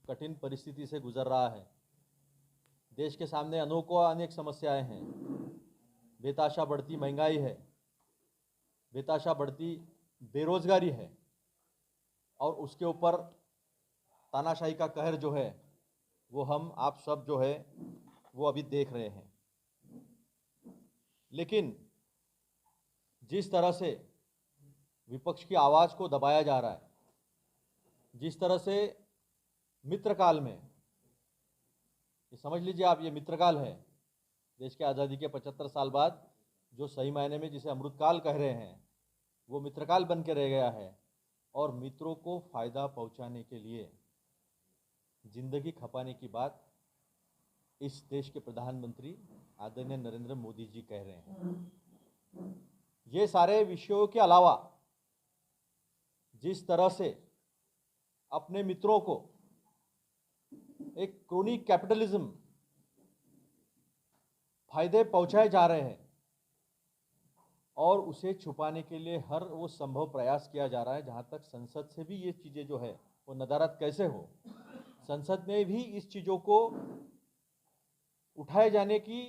कठिन परिस्थिति से गुजर रहा है। देश के सामने अनेक समस्याएं हैं। बेताशा बढ़ती महंगाई है, बेताशा बढ़ती बेरोजगारी है, और उसके ऊपर तानाशाही का कहर जो है वो हम आप सब जो है वो अभी देख रहे हैं। लेकिन जिस तरह से विपक्ष की आवाज़ को दबाया जा रहा है, जिस तरह से मित्रकाल में, ये समझ लीजिए आप, ये मित्रकाल है। देश की आज़ादी के 75 साल बाद जो सही मायने में जिसे अमृतकाल कह रहे हैं वो मित्रकाल बन के रह गया है, और मित्रों को फ़ायदा पहुंचाने के लिए जिंदगी खपाने की बात इस देश के प्रधानमंत्री आदरणीय नरेंद्र मोदी जी कह रहे हैं। ये सारे विषयों के अलावा जिस तरह से अपने मित्रों को एक क्रोनिक कैपिटलिज्म फायदे पहुंचाए जा रहे हैं और उसे छुपाने के लिए हर वो संभव प्रयास किया जा रहा है। जहां तक संसद से भी ये चीज़ें जो है वो नदारद कैसे हो, संसद में भी इस चीज़ों को उठाए जाने की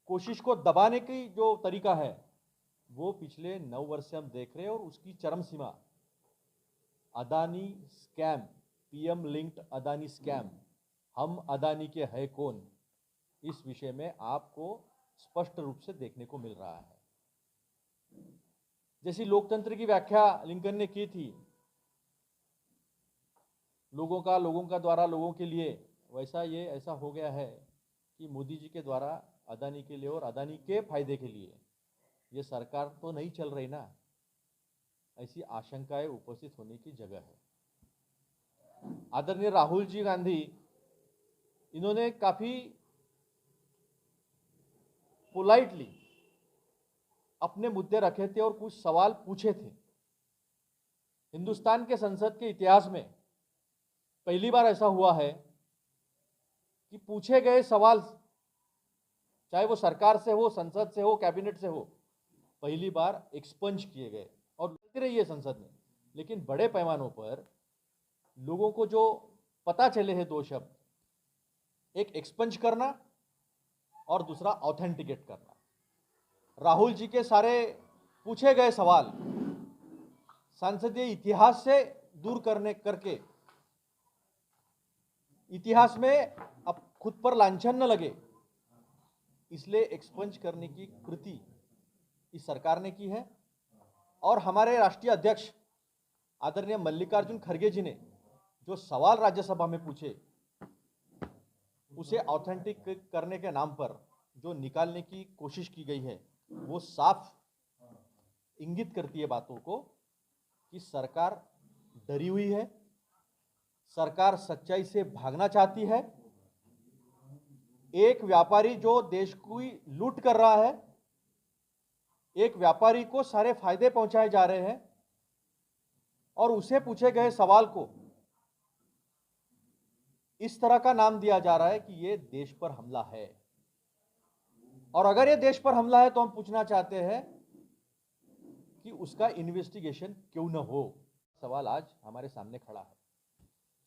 कोशिश को दबाने की जो तरीका है वो पिछले 9 वर्ष से हम देख रहे हैं। और उसकी चरम सीमा Adani scam, PM linked Adani scam, हम अदानी के है कौन, इस विषय में आपको स्पष्ट रूप से देखने को मिल रहा है। जैसी लोकतंत्र की व्याख्या लिंकन ने की थी, लोगों का द्वारा लोगों के लिए, वैसा ये ऐसा हो गया है कि मोदी जी के द्वारा अदानी के लिए और अदानी के फायदे के लिए ये सरकार तो नहीं चल रही ना, ऐसी आशंकाएं उपस्थित होने की जगह है। आदरणीय राहुल जी गांधी, इन्होंने काफी पोलाइटली अपने मुद्दे रखे थे और कुछ सवाल पूछे थे। हिंदुस्तान के संसद के इतिहास में पहली बार ऐसा हुआ है कि पूछे गए सवाल, चाहे वो सरकार से हो, संसद से हो, कैबिनेट से हो, पहली बार एक्सपंज किए गए और चलती रही है संसद में। लेकिन बड़े पैमानों पर लोगों को जो पता चले हैं दो शब्द, एक एक्सपंज करना और दूसरा ऑथेंटिकेट करना। राहुल जी के सारे पूछे गए सवाल संसदीय इतिहास से दूर करके इतिहास में अब खुद पर लांछन न लगे, इसलिए एक्सपंज करने की कृति इस सरकार ने की है। और हमारे राष्ट्रीय अध्यक्ष आदरणीय मल्लिकार्जुन खड़गे जी ने जो सवाल राज्यसभा में पूछे, उसे ऑथेंटिक करने के नाम पर जो निकालने की कोशिश की गई है वो साफ इंगित करती है बातों को कि सरकार डरी हुई है, सरकार सच्चाई से भागना चाहती है। एक व्यापारी जो देश की लूट कर रहा है, एक व्यापारी को सारे फायदे पहुंचाए जा रहे हैं और उसे पूछे गए सवाल को इस तरह का नाम दिया जा रहा है कि ये देश पर हमला है। और अगर ये देश पर हमला है तो हम पूछना चाहते हैं कि उसका इन्वेस्टिगेशन क्यों न हो। सवाल आज हमारे सामने खड़ा है।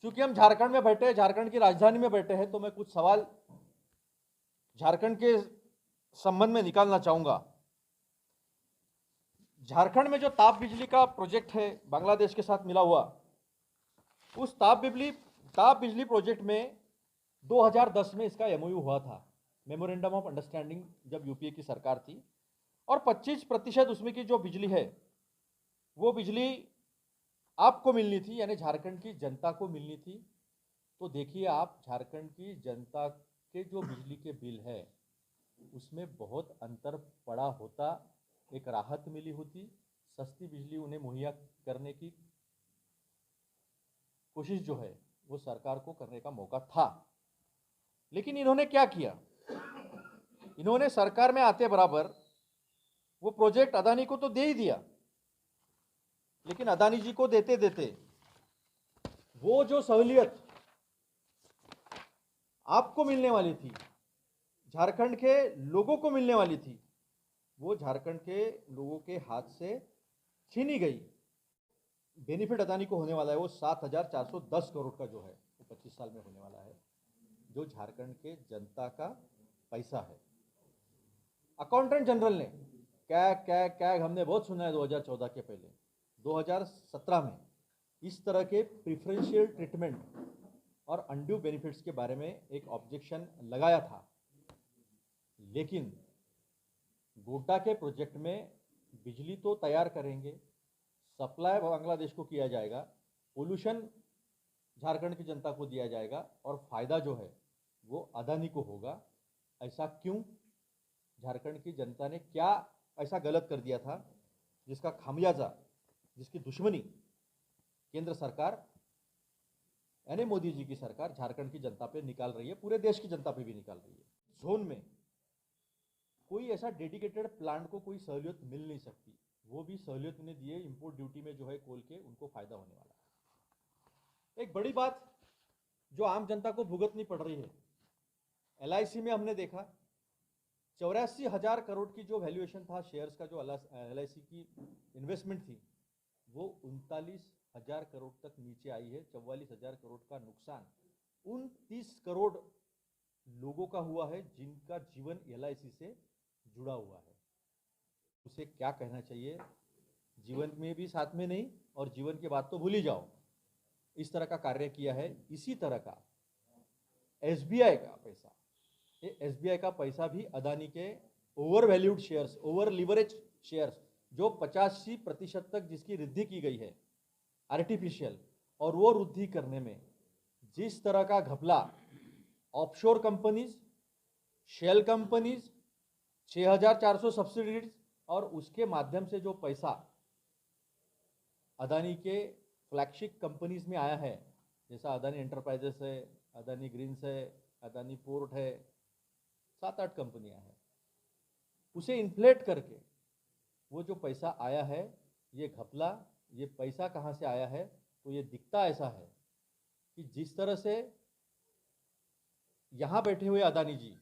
क्योंकि हम झारखंड में बैठे हैं, झारखंड की राजधानी में बैठे हैं, तो मैं कुछ सवाल झारखंड के संबंध में निकालना चाहूंगा। झारखंड में जो ताप बिजली का प्रोजेक्ट है बांग्लादेश के साथ मिला हुआ, उस ताप बिजली प्रोजेक्ट में 2010 में इसका एमओयू हुआ था, मेमोरेंडम ऑफ अंडरस्टैंडिंग, जब यूपीए की सरकार थी। और 25% उसमें की जो बिजली है वो बिजली आपको मिलनी थी, यानी झारखंड की जनता को मिलनी थी। तो देखिए आप, झारखंड की जनता के जो बिजली के बिल है उसमें बहुत अंतर पड़ा होता, एक राहत मिली होती, सस्ती बिजली उन्हें मुहैया करने की कोशिश जो है वो सरकार को करने का मौका था। लेकिन इन्होंने क्या किया, इन्होंने सरकार में आते बराबर वो प्रोजेक्ट अदानी को तो दे ही दिया, लेकिन अदानी जी को देते देते वो जो सहूलियत आपको मिलने वाली थी, झारखंड के लोगों को मिलने वाली थी, वो झारखंड के लोगों के हाथ से छीनी गई। बेनिफिट अदानी को होने वाला है वो 7,410 करोड़ का जो है वो 25 साल में होने वाला है, जो झारखंड के जनता का पैसा है। अकाउंटेंट जनरल ने कैग हमने बहुत सुना है 2014 के पहले। 2017 में इस तरह के प्रिफरेंशियल ट्रीटमेंट और अनड्यू बेनिफिट्स के बारे में एक ऑब्जेक्शन लगाया था, लेकिन गोड्डा के प्रोजेक्ट में बिजली तो तैयार करेंगे, सप्लाई बांग्लादेश को किया जाएगा, पोल्यूशन झारखंड की जनता को दिया जाएगा और फायदा जो है वो अदानी को होगा। ऐसा क्यों? झारखंड की जनता ने क्या ऐसा गलत कर दिया था जिसका खामियाजा, जिसकी दुश्मनी केंद्र सरकार यानी मोदी जी की सरकार झारखंड की जनता पे निकाल रही है, पूरे देश की जनता पे भी निकाल रही है। जोन में कोई ऐसा डेडिकेटेड प्लांट को कोई सहूलियत मिल नहीं सकती, वो भी सहूलियत उन्हें दिए इंपोर्ट ड्यूटी में जो है कोल के, उनको फायदा होने वाला है। एक बड़ी बात जो आम जनता को भुगतनी पड़ रही है, LIC में हमने देखा 84,000 करोड़ की जो वैल्यूएशन था शेयर्स का, जो LIC की इन्वेस्टमेंट थी, वो 39,000 करोड़ तक नीचे आई है। 44,000 करोड़ का नुकसान 29 करोड़ लोगों का हुआ है, जिनका जीवन LIC से जुड़ा हुआ है। उसे क्या कहना चाहिए? जीवन में भी साथ में नहीं, और जीवन के बाद तो भूल ही जाओ। इस तरह का कार्य किया है। इसी तरह का SBI का पैसा, ये SBI का पैसा भी अदानी के over valued shares, over leverage shares, जो 85% तक जिसकी वृद्धि की गई है आर्टिफिशियल, और वो वृद्धि करने में जिस तरह का घपला offshore companies, shell companies, 6,400 subsidies, और उसके माध्यम से जो पैसा अदानी के फ्लैगशिप कंपनीज में आया है, जैसा अदानी एंटरप्राइजेस है, अदानी ग्रीन्स है, अदानी पोर्ट है, 7-8 कंपनियां हैं, उसे इन्फ्लेट करके वो जो पैसा आया है, ये घपला, ये पैसा कहाँ से आया है? तो ये दिखता ऐसा है कि जिस तरह से यहाँ बैठे हुए अदानी जी,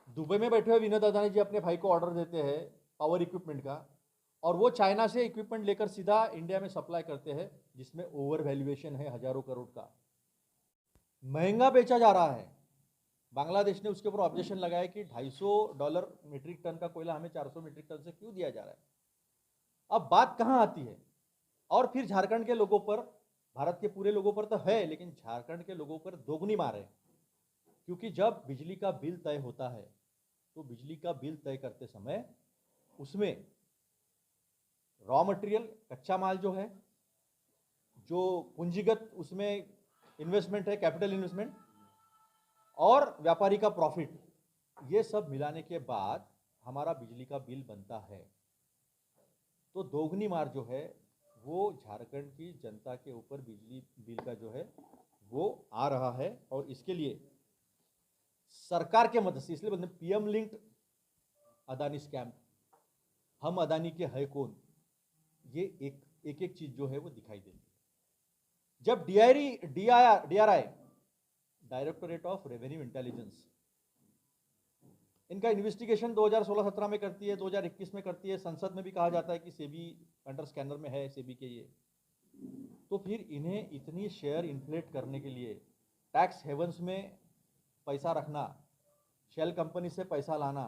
दुबई में बैठे हुए विनोद अदानी जी अपने भाई को ऑर्डर देते हैं पावर इक्विपमेंट का, और वो चाइना से इक्विपमेंट लेकर सीधा इंडिया में सप्लाई करते हैं, जिसमें ओवर वैल्यूएशन है हजारों करोड़ का, महंगा बेचा जा रहा है। बांग्लादेश ने उसके ऊपर ऑब्जेक्शन लगाया कि $250 मीट्रिक टन का कोयला हमें 400 मीट्रिक टन से क्यों दिया जा रहा है। अब बात कहाँ आती है? और फिर झारखंड के लोगों पर, भारत के पूरे लोगों पर तो है, लेकिन झारखंड के लोगों पर दोगुनी मार है। क्योंकि जब बिजली का बिल तय होता है, तो बिजली का बिल तय करते समय उसमें रॉ मटेरियल, कच्चा माल जो है, जो पूंजीगत उसमें इन्वेस्टमेंट है, कैपिटल इन्वेस्टमेंट, और व्यापारी का प्रॉफिट, ये सब मिलाने के बाद हमारा बिजली का बिल बनता है। तो दोगुनी मार जो है वो झारखंड की जनता के ऊपर बिजली बिल का जो है वो आ रहा है, और इसके लिए सरकार के मदद से, इसलिए मतलब PM लिंक्ड अदानी स्कैम, हम अदानी के है कौन, ये एक चीज जो है वो दिखाई देती है। जब DRI, directorate of revenue intelligence, इनका इन्वेस्टिगेशन 2016-17 में करती है, 2021 में करती है, संसद में भी कहा जाता है कि सेबी अंडर स्कैनर में है, सेबी के ये, तो फिर इन्हें इतनी शेयर इन्फ्लेट करने के लिए टैक्स हेवंस में पैसा रखना, शेल कंपनी से पैसा लाना,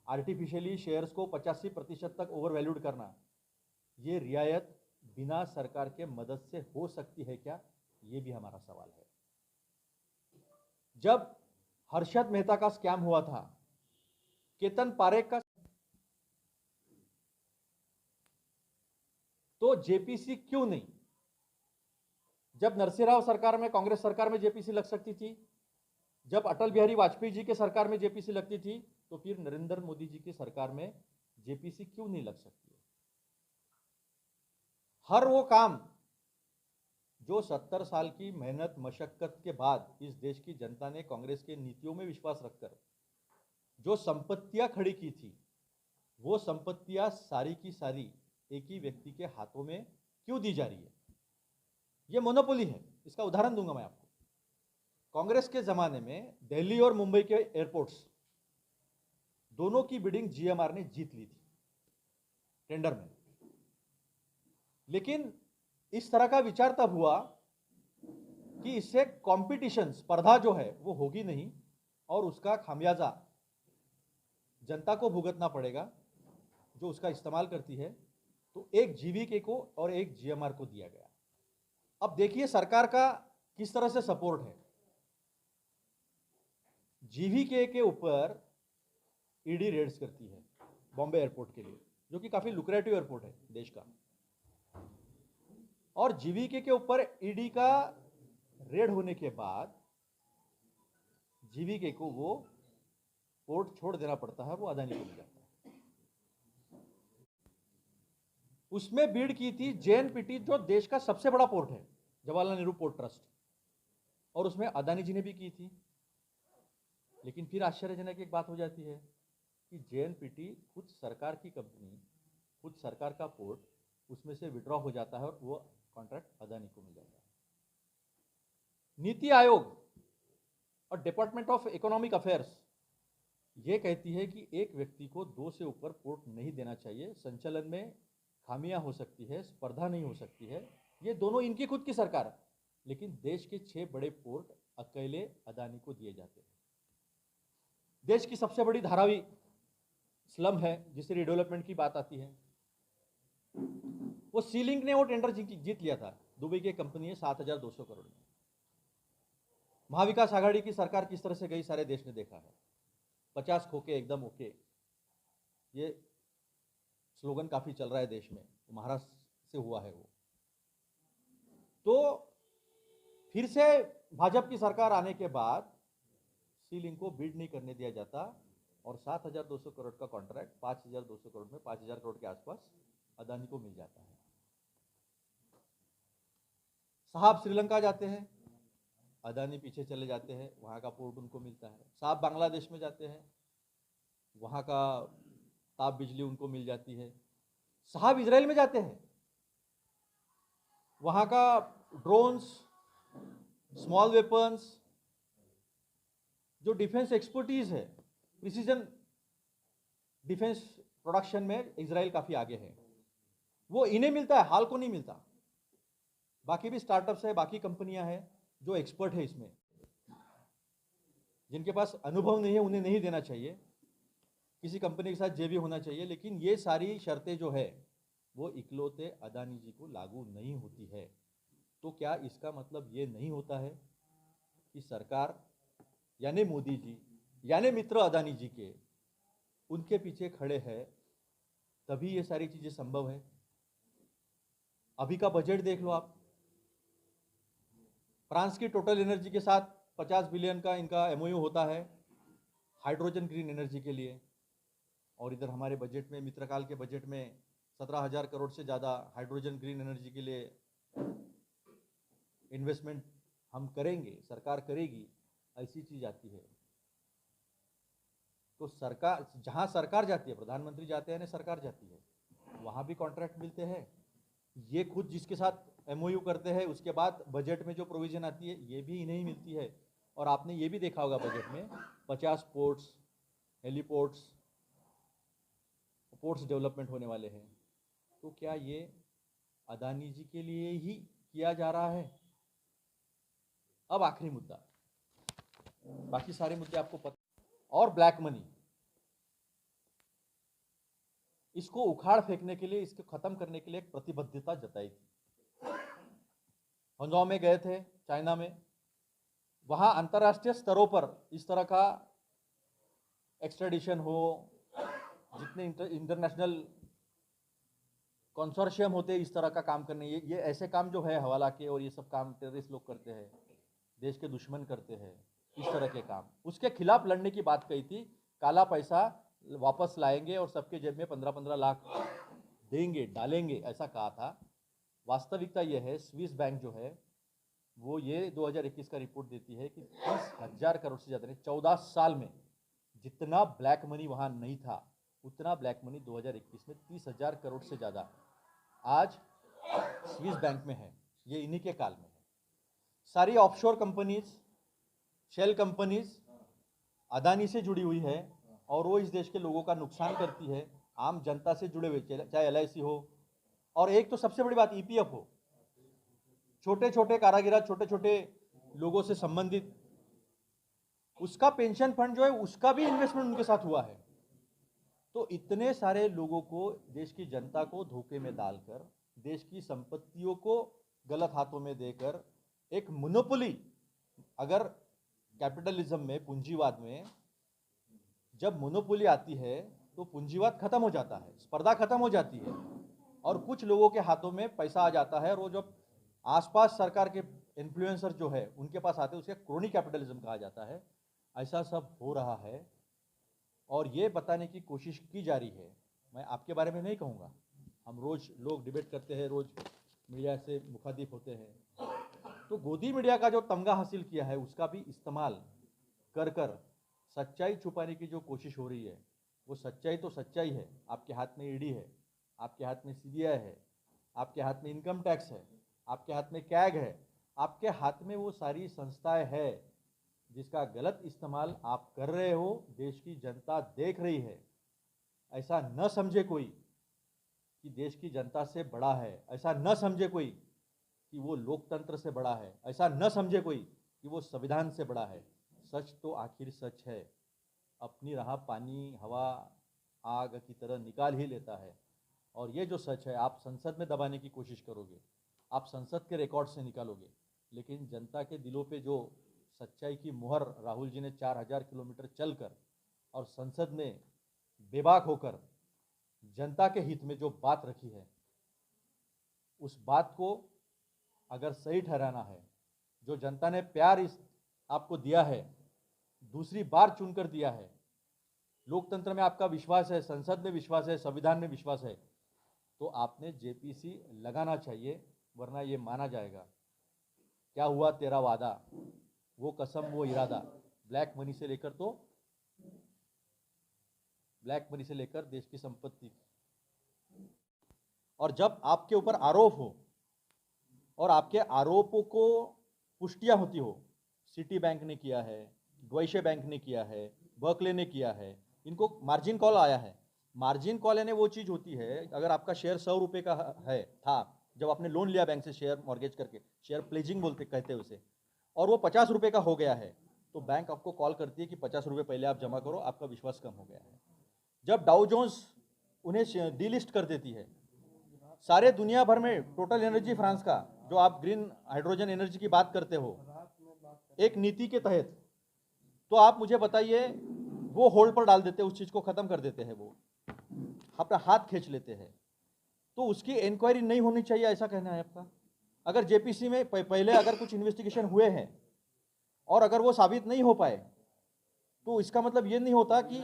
आर्टिफिशियली शेयर्स को 85% तक ओवर वैल्यूड करना, ये रियायत बिना सरकार के मदद से हो सकती है क्या? ये भी हमारा सवाल है। जब हर्षद मेहता का स्कैम हुआ था, केतन पारेख का, तो जेपीसी क्यों नहीं? जब नरसिंह सरकार में, कांग्रेस सरकार में जेपीसी लग सकती थी, जब अटल बिहारी वाजपेयी जी के सरकार में जेपीसी लगती थी, तो फिर नरेंद्र मोदी जी की सरकार में जेपीसी क्यों नहीं लग सकती? हर वो काम जो 70 साल की मेहनत मशक्कत के बाद इस देश की जनता ने कांग्रेस के नीतियों में विश्वास रखकर जो संपत्तियां खड़ी की थी, वो संपत्तियां सारी की सारी एक ही व्यक्ति के हाथों में क्यों दी जा रही है? ये मोनोपोली है। इसका उदाहरण दूंगा मैं आपको। कांग्रेस के जमाने में दिल्ली और मुंबई के एयरपोर्ट्स दोनों की बिडिंग GMR ने जीत ली थी टेंडर में, लेकिन इस तरह का विचार तब हुआ कि इससे कंपटीशन, स्पर्धा जो है वो होगी नहीं और उसका खामियाजा जनता को भुगतना पड़ेगा जो उसका इस्तेमाल करती है। तो एक जीवीके को और एक जीएमआर को दिया गया। अब देखिए सरकार का किस तरह से सपोर्ट है। जीवीके के ऊपर ईडी रेड्स करती है बॉम्बे एयरपोर्ट के लिए, जो कि काफी लुक्रेटिव एयरपोर्ट है देश का, और जीवीके के ऊपर ईडी का रेड होने के बाद जीवीके को वो पोर्ट छोड़ देना पड़ता है, वो अदानी को मिल जाता है। उसमें बीड की थी जेएनपीटी, जो देश का सबसे बड़ा पोर्ट है, जवाहरलाल नेहरू पोर्ट ट्रस्ट, और उसमें अदानी जी ने भी की थी। लेकिन फिर आश्चर्यजनक एक बात हो जाती है कि जेएनपीटी खुद सरकार की कंपनी, खुद सरकार का पोर्ट, उसमें से विड्रॉ हो जाता है और वो कॉन्ट्रैक्ट अदानी को मिल जाता है। नीति आयोग और डिपार्टमेंट ऑफ इकोनॉमिक अफेयर्स ये कहती है कि एक व्यक्ति को 2 से ऊपर पोर्ट नहीं देना चाहिए, संचालन में खामियां हो सकती है, स्पर्धा नहीं हो सकती है। ये दोनों इनकी खुद की सरकार है, लेकिन देश के 6 बड़े पोर्ट अकेले अदानी को दिए जाते हैं। देश की सबसे बड़ी धारावी स्लम है जिसे रिडेवलपमेंट की बात आती है, वो सी लिंक ने वो टेंडर जीत लिया था। दुबई की कंपनी है, 7,200 करोड़ में। महाविकास आघाड़ी की सरकार किस तरह से गई सारे देश ने देखा है। 50 खोके एकदम ओके, ये स्लोगन काफी चल रहा है देश में, महाराष्ट्र से हुआ है वो। तो फिर से भाजपा की सरकार आने के बाद सी लिंक को बिड नहीं करने दिया जाता और 7,200 करोड़ का कॉन्ट्रैक्ट 5,200 करोड़ में 5,000 करोड़ के आसपास अदानी को मिल जाता है। साहब श्रीलंका जाते हैं, अदानी पीछे चले जाते हैं, वहां का पोर्ट उनको मिलता है। साहब बांग्लादेश में जाते हैं, वहां का ताप बिजली उनको मिल जाती है। साहब इजराइल में जाते हैं, वहां का ड्रोन्स, स्मॉल वेपन्स, जो डिफेंस एक्सपर्टीज है, प्रिसीजन डिफेंस प्रोडक्शन में इजराइल काफी आगे है, वो इन्हें मिलता है, हाल को नहीं मिलता। बाकी भी स्टार्टअप्स है, बाकी कंपनियां हैं जो एक्सपर्ट है इसमें, जिनके पास अनुभव नहीं है उन्हें नहीं देना चाहिए, किसी कंपनी के साथ जेबी होना चाहिए। लेकिन ये सारी शर्तें जो है वो इकलौते अदानी जी को लागू नहीं होती है। तो क्या इसका मतलब ये नहीं होता है कि सरकार यानी मोदी जी यानी मित्र अदानी जी के उनके पीछे खड़े हैं, तभी ये सारी चीजें संभव है। अभी का बजट देख लो आप, फ्रांस की टोटल एनर्जी के साथ 50 बिलियन का इनका एमओयू होता है हाइड्रोजन ग्रीन एनर्जी के लिए, और इधर हमारे बजट में, मित्रकाल के बजट में 17,000 करोड़ से ज़्यादा हाइड्रोजन ग्रीन एनर्जी के लिए इन्वेस्टमेंट हम करेंगे, सरकार करेगी, ऐसी चीज आती है। तो सरकार, जहां सरकार जाती है, प्रधानमंत्री जाते हैं ना, सरकार जाती है, वहां भी कॉन्ट्रैक्ट मिलते हैं। ये खुद जिसके साथ एमओयू करते हैं, उसके बाद बजट में जो प्रोविजन आती है ये भी इन्हें ही मिलती है। और आपने ये भी देखा होगा बजट में 50 पोर्ट्स, हेलीपोर्ट्स, पोर्ट्स डेवलपमेंट होने वाले हैं। तो क्या ये अदानी जी के लिए ही किया जा रहा है? अब आखिरी मुद्दा, बाकी सारे मुद्दे आपको पता, और ब्लैक मनी, इसको उखाड़ फेंकने के लिए, इसको खत्म करने के लिए एक प्रतिबद्धता जताई थी। हंगकॉन्ग में गए थे, चाइना में, वहां अंतर्राष्ट्रीय स्तरों पर इस तरह का एक्सट्रेडिशन हो, जितने इंटरनेशनल कंसोर्शियम होते हैं इस तरह का काम करने, ये ऐसे काम जो है हवाला के और ये सब काम टेररिस्ट लोग करते हैं, देश के दुश्मन करते हैं, इस तरह के काम, उसके खिलाफ लड़ने की बात कही थी। काला पैसा वापस लाएंगे और सबके जेब में 15-15 लाख देंगे, डालेंगे, ऐसा कहा था। वास्तविकता यह है, स्विस बैंक जो है वो ये 2021 का रिपोर्ट देती है कि 30,000 करोड़ से ज़्यादा ने 14 साल में जितना ब्लैक मनी वहाँ नहीं था, उतना ब्लैक मनी 2021 में 30,000 करोड़ से ज़्यादा आज स्विस बैंक में है। ये इन्हीं के काल में है। सारी offshore companies, shell companies Adani से जुड़ी हुई है और वो इस देश के लोगों का नुकसान करती है, आम जनता से जुड़े हुए, चाहे एलआईसी हो, और एक तो सबसे बड़ी बात ईपीएफ हो। छोटे छोटे कारागिर, छोटे छोटे लोगों से संबंधित, उसका पेंशन फंड जो है उसका भी इन्वेस्टमेंट उनके साथ हुआ है। तो इतने सारे लोगों को, देश की जनता को धोखे में डालकर, देश की संपत्तियों को गलत हाथों में देकर एक मोनोपोली, अगर कैपिटलिज्म में, पूंजीवाद में जब मोनोपोली आती है तो पूंजीवाद खत्म हो जाता है, स्पर्धा खत्म हो जाती है और कुछ लोगों के हाथों में पैसा आ जाता है और वो जब आसपास सरकार के इन्फ्लुएंसर जो है उनके पास आते हैं, उसे क्रोनी कैपिटलिज्म कहा जाता है। ऐसा सब हो रहा है और ये बताने की कोशिश की जा रही है। मैं आपके बारे में नहीं कहूँगा, हम रोज़ लोग डिबेट करते हैं, रोज़ मीडिया से मुखातिब होते हैं, तो गोदी मीडिया का जो तमगा हासिल किया है उसका भी इस्तेमाल कर कर सच्चाई छुपाने की जो कोशिश हो रही है, वो सच्चाई तो सच्चाई है। आपके हाथ में ईडी है, आपके हाथ में सीबीआई है, आपके हाथ में इनकम टैक्स है, आपके हाथ में कैग है, आपके हाथ में वो सारी संस्थाएं है जिसका गलत इस्तेमाल आप कर रहे हो। देश की जनता देख रही है। ऐसा न समझे कोई कि देश की जनता से बड़ा है, ऐसा न समझे कोई कि वो लोकतंत्र से बड़ा है, ऐसा न समझे कोई कि वो संविधान से बड़ा है। सच तो आखिर सच है, अपनी राह पानी, हवा, आग की तरह निकाल ही लेता है। और ये जो सच है आप संसद में दबाने की कोशिश करोगे, आप संसद के रिकॉर्ड से निकालोगे, लेकिन जनता के दिलों पे जो सच्चाई की मुहर राहुल जी ने 4000 किलोमीटर चलकर और संसद में बेबाक होकर जनता के हित में जो बात रखी है, उस बात को अगर सही ठहराना है, जो जनता ने प्यार इस आपको दिया है, दूसरी बार चुनकर दिया है, लोकतंत्र में आपका विश्वास है, संसद में विश्वास है, संविधान में विश्वास है, तो आपने जेपीसी लगाना चाहिए, वरना ये माना जाएगा क्या हुआ तेरा वादा, वो कसम वो इरादा। ब्लैक मनी से लेकर देश की संपत्ति, और जब आपके ऊपर आरोप हो और आपके आरोपों को पुष्टियां होती हो, सिटी बैंक ने किया है, ड्वाइशे बैंक ने किया है, बर्कले ने किया है, इनको मार्जिन कॉल आया है। मार्जिन कॉल यानी वो चीज़ होती है, अगर आपका शेयर 100 रुपये का है था, जब आपने लोन लिया बैंक से शेयर मॉर्गेज करके, शेयर प्लेजिंग कहते हैं उसे, और वो 50 रुपये का हो गया है, तो बैंक आपको कॉल करती है कि 50 रुपये पहले आप जमा करो, आपका विश्वास कम हो गया है। जब डाउ जोन्स उन्हें डीलिस्ट कर देती है, सारे दुनिया भर में टोटल एनर्जी फ्रांस का, जो आप ग्रीन हाइड्रोजन एनर्जी की बात करते हो, एक नीति के तहत, तो आप मुझे बताइए, वो होल्ड पर डाल देते हैं, उस चीज़ को ख़त्म कर देते हैं, वो अपना हाथ खींच लेते हैं। तो उसकी इंक्वायरी नहीं होनी चाहिए, ऐसा कहना है आपका? अगर जेपीसी में पहले अगर कुछ इन्वेस्टिगेशन हुए हैं और अगर वो साबित नहीं हो पाए, तो इसका मतलब ये नहीं होता कि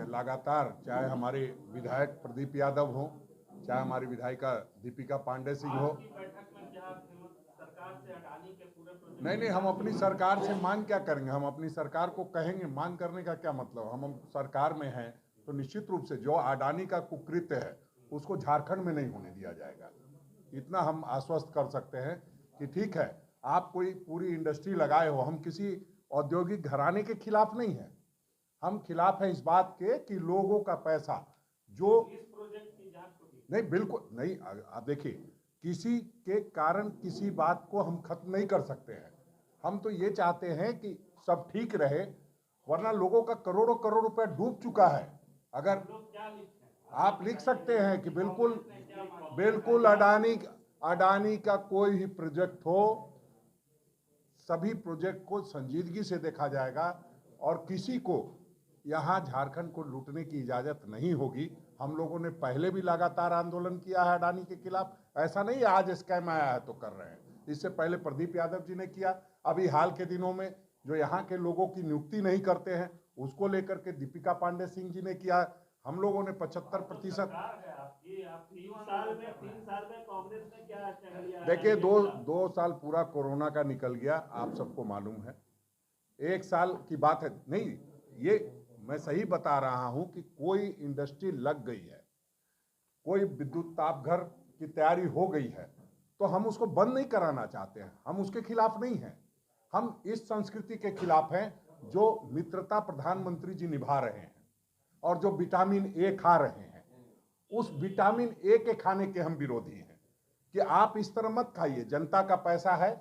लगातार चाहे हमारे विधायक प्रदीप यादव हो, चाहे हमारी विधायिका दीपिका पांडे सिंह हो, नहीं, हम अपनी सरकार से मांग क्या करेंगे? हम अपनी सरकार को कहेंगे, मांग करने का क्या मतलब? हम सरकार में हैं तो निश्चित रूप से जो अडानी का कुकृत्य है उसको झारखंड में नहीं होने दिया जाएगा। इतना हम आश्वस्त कर सकते हैं कि ठीक है, आप कोई पूरी इंडस्ट्री लगाए हो, हम किसी औद्योगिक घराने के खिलाफ नहीं है, हम खिलाफ हैं इस बात के कि लोगों का पैसा जो इस प्रोजेक्ट की जांच नहीं, बिल्कुल नहीं। आप देखिए, किसी के कारण किसी बात को हम खत्म नहीं कर सकते हैं। हम तो ये चाहते हैं कि सब ठीक रहे, वरना लोगों का करोड़ों करोड़ रुपए डूब चुका है। अगर आप लिख सकते हैं कि बिल्कुल बिल्कुल अडानी का कोई भी प्रोजेक्ट हो, सभी प्रोजेक्ट को संजीदगी से देखा जाएगा और किसी को यहाँ झारखंड को लूटने की इजाजत नहीं होगी। हम लोगों ने पहले भी लगातार आंदोलन किया है अडानी के खिलाफ, ऐसा नहीं आज स्कैम आया है तो कर रहे हैं। इससे पहले प्रदीप यादव जी ने किया, अभी हाल के दिनों में जो यहाँ के लोगों की नियुक्ति नहीं करते हैं उसको लेकर के दीपिका पांडे सिंह जी ने किया। हम लोगों ने 75%। देखिए, दो साल पूरा कोरोना का निकल गया, आप सबको मालूम है। 1 साल की बात है, नहीं ये मैं सही बता रहा हूं कि कोई इंडस्ट्री लग गई है, कोई विद्युत ताप घर की तैयारी हो गई है, तो हम उसको बंद नहीं कराना चाहते हैं, हम उसके खिलाफ नहीं हैं। हम इस संस्कृति के खिलाफ हैं जो मित्रता प्रधानमंत्री जी निभा रहे हैं और जो विटामिन ए खा रहे हैं, उस विटामिन ए के खाने के हम विरोधी हैं कि आप इस तरह मत खाइए। जनता का पैसा है,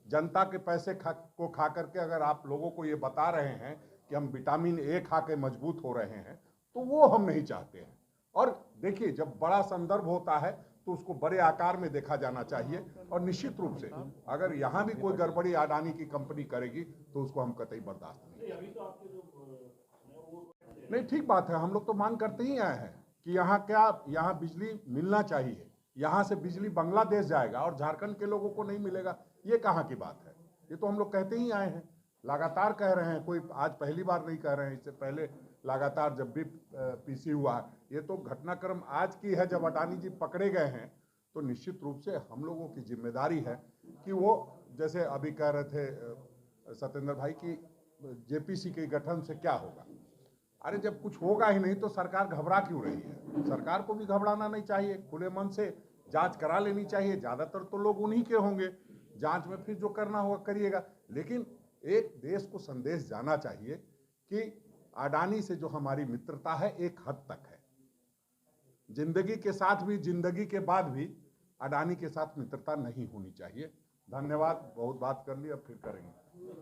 जनता के पैसे को खा करके अगर आप लोगों को ये बता रहे हैं कि हम विटामिन ए खा के मजबूत हो रहे हैं, तो वो हम नहीं चाहते हैं। और देखिए, जब बड़ा संदर्भ होता है तो उसको बड़े आकार में देखा जाना चाहिए, और निश्चित रूप से अगर यहाँ भी कोई गड़बड़ी अडानी की कंपनी करेगी तो उसको हम कतई बर्दाश्त नहीं। ठीक बात है, हम लोग तो मांग करते ही आए हैं कि यहाँ बिजली मिलना चाहिए। यहाँ से बिजली बांग्लादेश जाएगा और झारखंड के लोगों को नहीं मिलेगा, ये कहाँ की बात है? ये तो हम लोग कहते ही आए हैं, लगातार कह रहे हैं, कोई आज पहली बार नहीं कह रहे हैं। इससे पहले लगातार जब भी पीसी हुआ, ये तो घटनाक्रम आज की है। जब अडानी जी पकड़े गए हैं तो निश्चित रूप से हम लोगों की जिम्मेदारी है कि वो, जैसे अभी कह रहे थे सत्येंद्र भाई की जेपीसी के गठन से क्या होगा। अरे जब कुछ होगा ही नहीं तो सरकार घबरा क्यों रही है? सरकार को भी घबराना नहीं चाहिए, खुले मन से जांच करा लेनी चाहिए। ज़्यादातर तो लोग उन्हीं के होंगे, जांच में फिर जो करना होगा करिएगा। लेकिन एक देश को संदेश जाना चाहिए कि अडानी से जो हमारी मित्रता है एक हद तक है, जिंदगी के साथ भी, जिंदगी के बाद भी अडानी के साथ मित्रता नहीं होनी चाहिए। धन्यवाद, बहुत बात कर ली, अब फिर करेंगे।